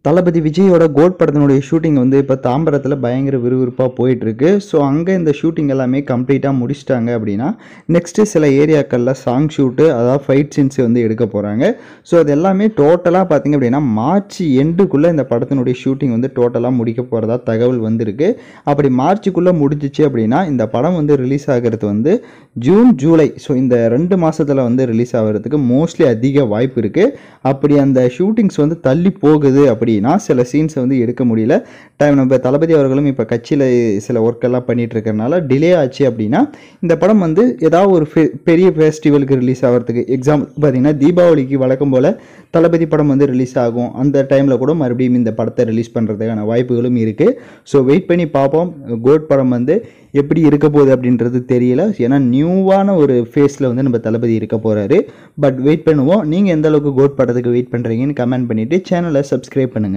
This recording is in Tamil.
தளபதி விஜயோட கோட் படத்தினுடைய ஷூட்டிங் வந்து இப்போ தாம்பரத்தில் பயங்கர விறுவிறுப்பாக போயிட்டுருக்கு. ஸோ அங்கே இந்த ஷூட்டிங் எல்லாமே கம்ப்ளீட்டாக முடிச்சிட்டாங்க அப்படின்னா நெக்ஸ்ட்டு சில ஏரியாக்களில் சாங் ஷூட்டு அதாவது ஃபைட் சீன்ஸ் வந்து எடுக்க போகிறாங்க. ஸோ அது எல்லாமே டோட்டலாக பார்த்திங்க அப்படின்னா மார்ச் எண்டுக்குள்ளே இந்த படத்தினுடைய ஷூட்டிங் வந்து டோட்டலாக முடிக்க போகிறதா தகவல் வந்திருக்கு. அப்படி மார்ச்சுக்குள்ளே முடிஞ்சிச்சு அப்படின்னா இந்த படம் வந்து ரிலீஸ் ஆகிறது வந்து ஜூன் ஜூலை ஸோ இந்த 2 மாதத்தில் வந்து ரிலீஸ் ஆகிறதுக்கு மோஸ்ட்லி அதிக வாய்ப்பு இருக்குது. அப்படி அந்த ஷூட்டிங்ஸ் வந்து தள்ளி போகுது அப்படின்னா சில சீன்ஸை வந்து எடுக்க முடியல. நம்ம தளபதி அவர்களும் இப்போ கட்சியில் சில ஒர்க்கெல்லாம் பண்ணிகிட்டு இருக்கிறனால டிலே ஆச்சு அப்படின்னா இந்த படம் வந்து ஏதாவது ஒரு பெரிய ஃபெஸ்டிவலுக்கு ரிலீஸ் ஆகிறதுக்கு எக்ஸாம்பிள் பார்த்திங்கன்னா தீபாவளிக்கு வழக்கம் போல் தளபதி படம் வந்து ரிலீஸ் ஆகும். அந்த டைமில் கூட மறுபடியும் இந்த படத்தை ரிலீஸ் பண்ணுறதுக்கான வாய்ப்புகளும் இருக்குது. ஸோ வெயிட் பண்ணி பார்ப்போம். கோட் படம் வந்து எப்படி இருக்க போகுது அப்படின்றது தெரியல. ஏன்னா நியூவான ஒரு ஃபேஸில் வந்து நம்ம தளபதி இருக்க போகிறாரு. பட் வெயிட் பண்ணுவோம். நீங்கள் எந்த அளவுக்கு கோட் படத்துக்கு வெயிட் பண்ணுறீங்கன்னு கமெண்ட் பண்ணிவிட்டு சேனலை சப்ஸ்கிரைப் பண்ணுங்கள்.